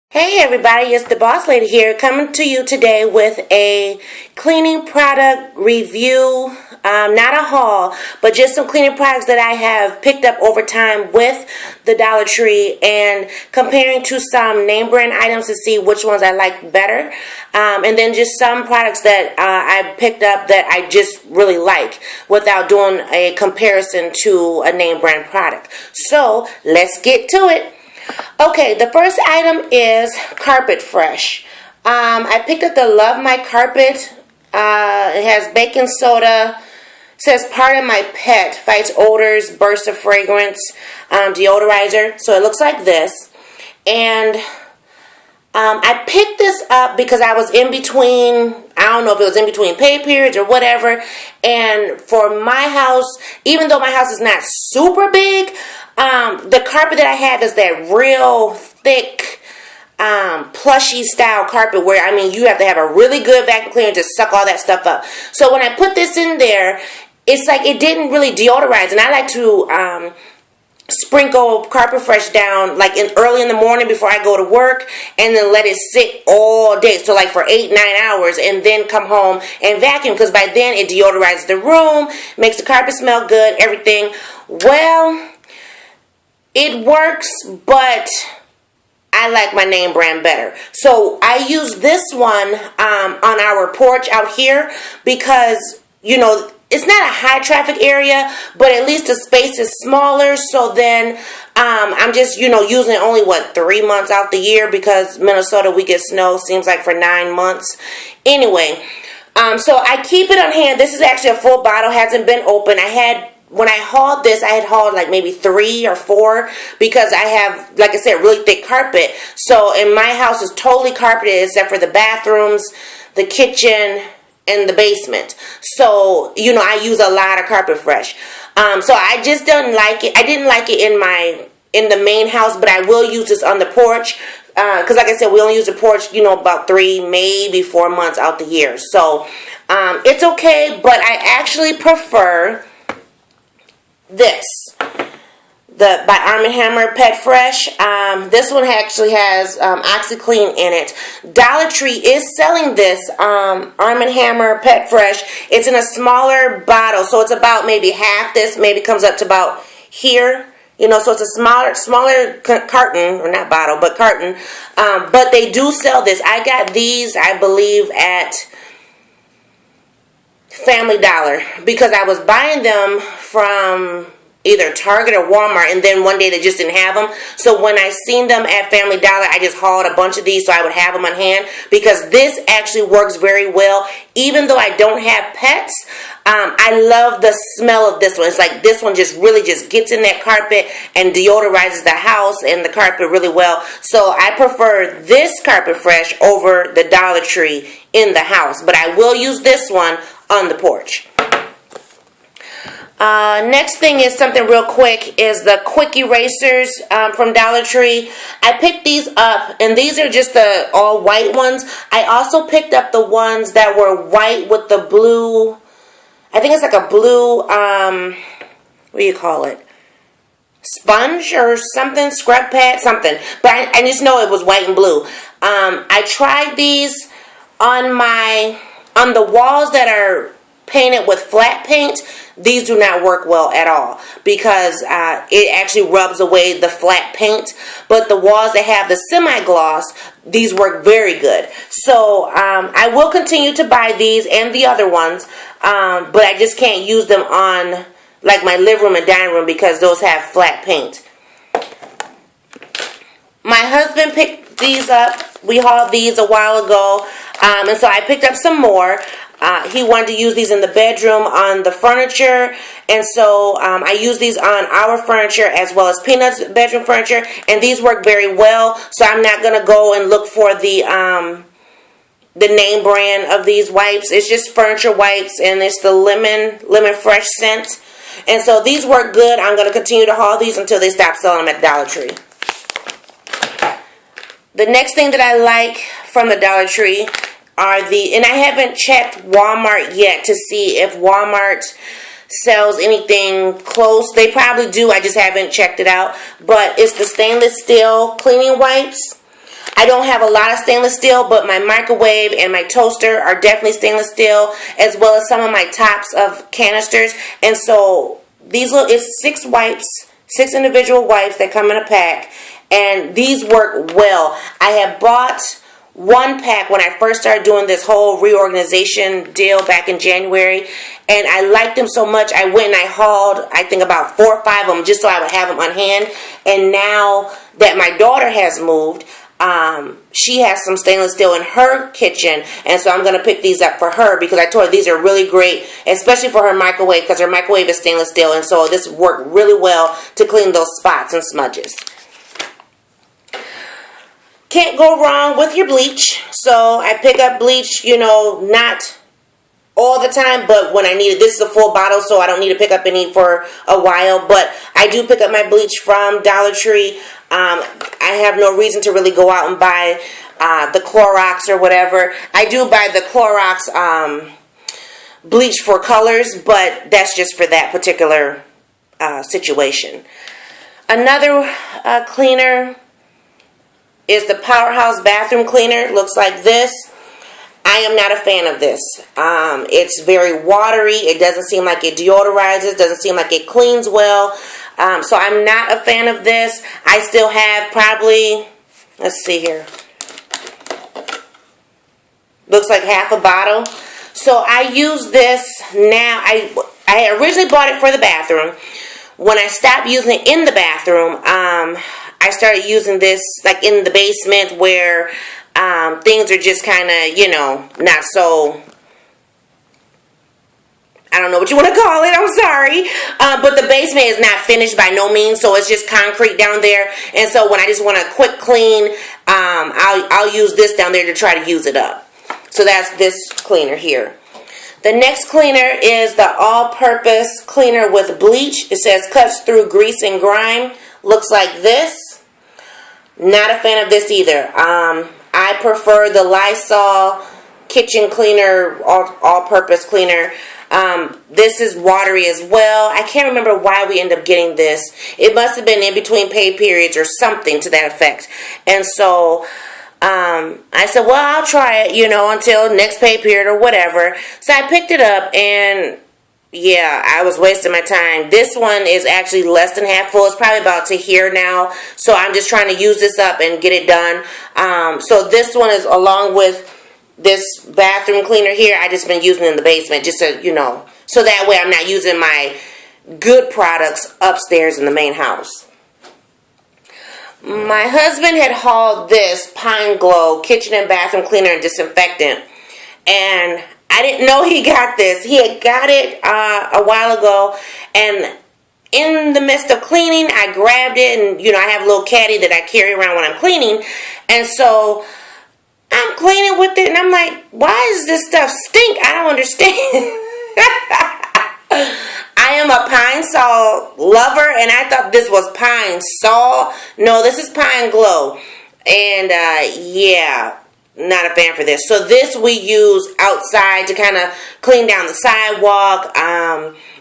Hey everybody, it's the Boss Lady here coming to you today with a cleaning product review. Not a haul, but just some cleaning products that I have picked up over time with the Dollar Tree and comparing to some name brand items to see which ones I like better. And then just some products that I picked up that I just really like without doing a comparison to a name brand product. So let's get to it. Okay, the first item is Carpet Fresh. I picked up the Love My Carpet. It has baking soda. It says Pardon My Pet. Fights odors, bursts of fragrance, deodorizer. So it looks like this. And I picked this up because I was in between, I don't know if it was in between pay periods or whatever. And for my house, even though my house is not super big, the carpet that I have is that real thick, plushy style carpet where, I mean, you have to have a really good vacuum cleaner to suck all that stuff up. So when I put this in there, it's like it didn't really deodorize. And I like to sprinkle Carpet Fresh down like early in the morning before I go to work, and then let it sit all day, so like for 8-9 hours, and then come home and vacuum, because by then it deodorizes the room, makes the carpet smell good, everything. Well, it works, but I like my name brand better. So I use this one on our porch out here because, you know, it's not a high traffic area, but at least the space is smaller. So then I'm just, you know, using it only, 3 months out the year, because Minnesota, we get snow, seems like for 9 months. Anyway, so I keep it on hand. This is actually a full bottle, hasn't been open. When I hauled this, I had hauled like maybe 3 or 4 because I have, like I said, really thick carpet. So in my house is totally carpeted except for the bathrooms, the kitchen, and the basement. So, you know, I use a lot of Carpet Fresh. So I just didn't like it. I didn't like it in the main house, but I will use this on the porch. Because like I said, we only use the porch, you know, about 3, maybe 4 months out the year. So it's okay, but I actually prefer this, by Arm & Hammer Pet Fresh. This one actually has OxyClean in it. Dollar Tree is selling this Arm & Hammer Pet Fresh. It's in a smaller bottle, so it's about maybe half this, maybe comes up to about here. You know, so it's a smaller carton, or not bottle, but carton. But they do sell this. I got these, I believe, at Family Dollar, because I was buying them from either Target or Walmart, and then one day they just didn't have them. So when I seen them at Family Dollar, I just hauled a bunch of these so I would have them on hand, because this actually works very well. Even though I don't have pets, I love the smell of this one. It's like this one just really just gets in that carpet and deodorizes the house and the carpet really well. So I prefer this Carpet Fresh over the Dollar Tree in the house, but I will use this one on the porch. Next thing is something real quick, is the quick erasers from Dollar Tree. I picked these up, and these are just the all white ones. I also picked up the ones that were white with the blue, I think it's like a blue, what do you call it? Sponge or something, scrub pad, something. But I just know it was white and blue. I tried these on the walls that are painted with flat paint. These do not work well at all, because it actually rubs away the flat paint. But the walls that have the semi-gloss, these work very good. So I will continue to buy these and the other ones, but I just can't use them on like my living room and dining room because those have flat paint. My husband picked these up. We hauled these a while ago, and so I picked up some more. He wanted to use these in the bedroom on the furniture, and so I use these on our furniture as well as Peanut's bedroom furniture, and these work very well. So I'm not gonna go and look for the name brand of these wipes. It's just furniture wipes, and it's the lemon fresh scent, and so these work good. I'm gonna continue to haul these until they stop selling them at Dollar Tree. The next thing that I like from the Dollar Tree are and I haven't checked Walmart yet to see if Walmart sells anything close. They probably do, I just haven't checked it out. But it's the stainless steel cleaning wipes. I don't have a lot of stainless steel, but my microwave and my toaster are definitely stainless steel, as well as some of my tops of canisters. And so these it's 6 wipes, 6 individual wipes that come in a pack, and these work well. I have bought 1 pack when I first started doing this whole reorganization deal back in January, and I liked them so much I went and I hauled, I think, about 4 or 5 of them just so I would have them on hand. And now that my daughter has moved, she has some stainless steel in her kitchen, and so I'm going to pick these up for her because I told her these are really great, especially for her microwave, because her microwave is stainless steel, and so this worked really well to clean those spots and smudges. Can't go wrong with your bleach. So I pick up bleach, not all the time, but when I need it. This is a full bottle, so I don't need to pick up any for a while, but I do pick up my bleach from Dollar Tree. I have no reason to really go out and buy the Clorox or whatever. I do buy the Clorox bleach for colors, but that's just for that particular situation. Another cleaner is the Powerhouse bathroom cleaner. Looks like this. I am not a fan of this. It's very watery. It doesn't seem like it deodorizes. Doesn't seem like it cleans well. So I'm not a fan of this. I still have probably, let's see here. Looks like half a bottle. So I use this now. I originally bought it for the bathroom. When I stopped using it in the bathroom, I started using this like in the basement where things are just kind of, not so, I don't know what you want to call it, I'm sorry. But the basement is not finished by no means, so it's just concrete down there. And so when I just want a quick clean, I'll use this down there to try to use it up. So that's this cleaner here. The next cleaner is the all-purpose cleaner with bleach. It says cuts through grease and grime. Looks like this. Not a fan of this either. I prefer the Lysol kitchen cleaner, all-purpose cleaner. This is watery as well. I can't remember why we end up getting this. It must have been in between pay periods or something to that effect. And so I said, well, I'll try it, until next pay period or whatever. So I picked it up, and yeah, I was wasting my time. This one is actually less than half full. It's probably about to here now. So I'm just trying to use this up and get it done. So this one is along with this bathroom cleaner here. I just been using it in the basement just so, so that way I'm not using my good products upstairs in the main house. My husband had hauled this Pine Glow kitchen and bathroom cleaner and disinfectant, and I didn't know he got this. He had got it a while ago, and in the midst of cleaning, I grabbed it, and I have a little caddy that I carry around when I'm cleaning, and so I'm cleaning with it, and I'm like, why does this stuff stink? I don't understand. I am a Pine Sol lover, and I thought this was Pine Sol. No, this is Pine Glow. And, yeah, not a fan for this. So this we use outside to kind of clean down the sidewalk.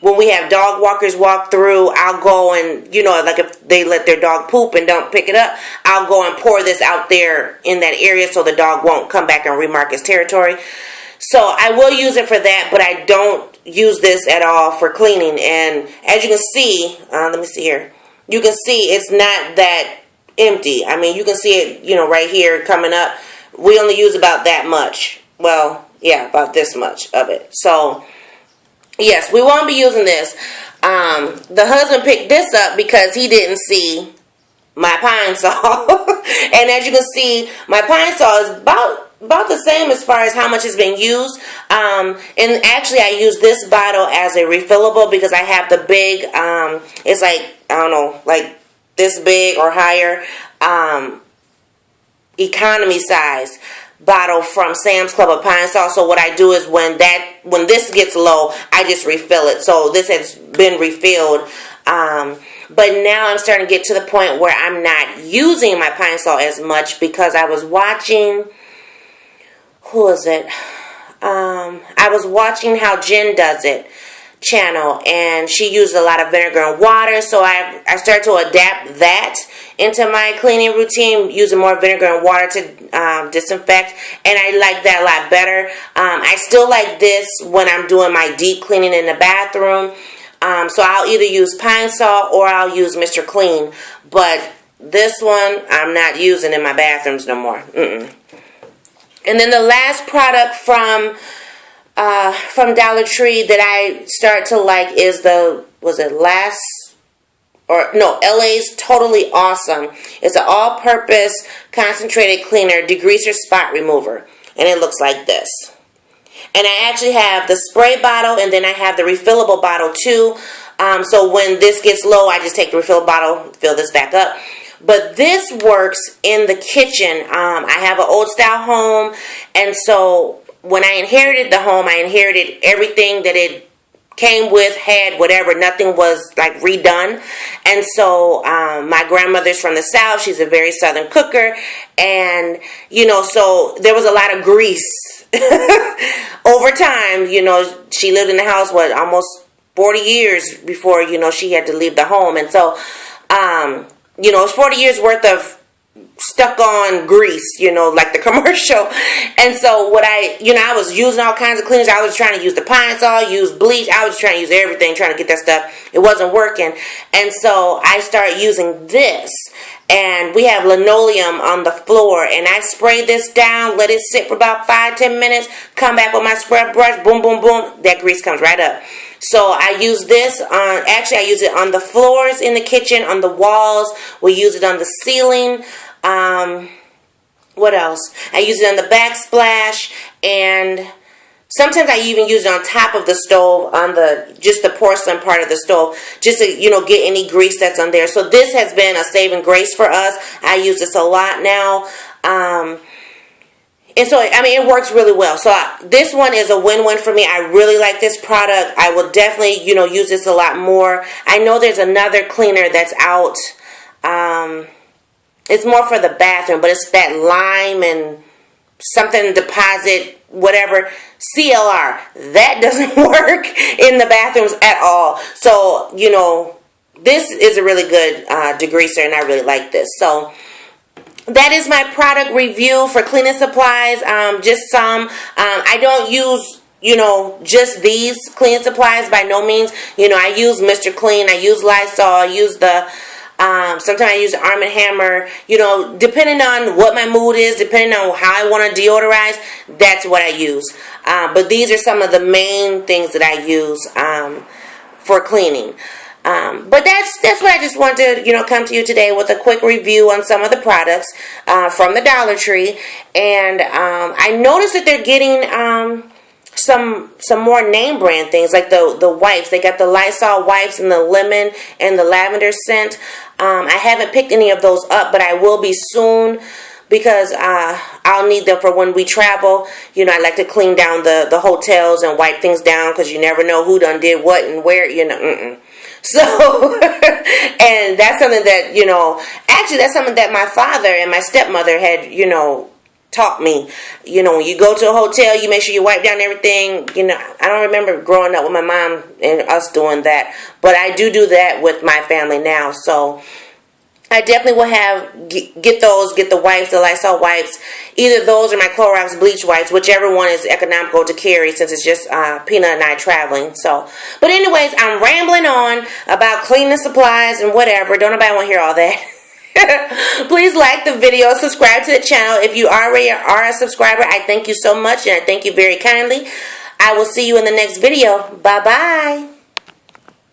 When we have dog walkers walk through, I'll go and, like if they let their dog poop and don't pick it up, I'll go and pour this out there in that area so the dog won't come back and remark his territory. So I will use it for that, but I don't use this at all for cleaning. And as you can see, let me see here. You can see it's not that empty. I mean, you can see it, right here coming up. We only use about that much. Well, yeah, about this much of it. So, yes, we won't be using this. The husband picked this up because he didn't see my Pine Sol. And as you can see, my Pine Sol is about the same as far as how much has been used. And actually I use this bottle as a refillable because I have the big, it's like, I don't know, like this big or higher, economy size bottle from Sam's Club of Pine Sol. So what I do is when this gets low, I just refill it. So this has been refilled. But now I'm starting to get to the point where I'm not using my Pine Sol as much because I was watching, who is it? I was watching how Jen does it. channel, and she used a lot of vinegar and water, so I started to adapt that into my cleaning routine, using more vinegar and water to disinfect, and I like that a lot better. I still like this when I'm doing my deep cleaning in the bathroom, so I'll either use Pine Sol or I'll use Mr. Clean, but this one I'm not using in my bathrooms no more. And then the last product from Dollar Tree that I start to like is LA's Totally Awesome. It's an all-purpose concentrated cleaner, degreaser, spot remover, and it looks like this. And I actually have the spray bottle, and then I have the refillable bottle too. So when this gets low, I just take the refillable bottle, fill this back up. But this works in the kitchen. I have an old style home, and so when I inherited the home, I inherited everything that it came with, had, whatever. Nothing was like redone. And so my grandmother's from the South. She's a very Southern cooker. And, so there was a lot of grease. Over time, she lived in the house, almost 40 years before, she had to leave the home. And so, it's 40 years worth of stuck on grease, like the commercial. And so I was using all kinds of cleaners. I was trying to use the Pine Sol, use bleach. I was trying to use everything, trying to get that stuff. It wasn't working. And so I started using this. And we have linoleum on the floor. And I spray this down, let it sit for about 5-10 minutes, come back with my scrub brush, boom, boom, boom. That grease comes right up. So I use this I use it on the floors in the kitchen, on the walls. We use it on the ceiling. What else? I use it on the backsplash, and sometimes I even use it on top of the stove, on just the porcelain part of the stove, just to, get any grease that's on there. So this has been a saving grace for us. I use this a lot now. And so, it works really well. So this one is a win-win for me. I really like this product. I will definitely, use this a lot more. I know there's another cleaner that's out. It's more for the bathroom, but it's that lime and something deposit, whatever, CLR. That doesn't work in the bathrooms at all. So, this is a really good degreaser, and I really like this. So that is my product review for cleaning supplies. Just some. I don't use, just these cleaning supplies by no means. I use Mr. Clean. I use Lysol. I use sometimes I use Arm & Hammer. Depending on what my mood is, depending on how I want to deodorize, that's what I use. But these are some of the main things that I use for cleaning. But that's what I just wanted to, come to you today with a quick review on some of the products from the Dollar Tree. And I noticed that they're getting some more name brand things, like the wipes. They got the Lysol wipes and the lemon and the lavender scent. I haven't picked any of those up, but I will be soon, because I'll need them for when we travel. I like to clean down the hotels and wipe things down, because you never know who done did what and where, So, and that's something that, actually that's something that my father and my stepmother had, taught me. When you go to a hotel, you make sure you wipe down everything. I don't remember growing up with my mom and us doing that, but I do that with my family now. So I definitely will get the wipes, the Lysol wipes. Either those or my Clorox bleach wipes, whichever one is economical to carry, since it's just Peanut and I traveling. So, but anyways, I'm rambling on about cleaning supplies and whatever. Don't nobody want to hear all that. Please like the video, subscribe to the channel. If you already are a subscriber, I thank you so much, and I thank you very kindly. I will see you in the next video. Bye-bye.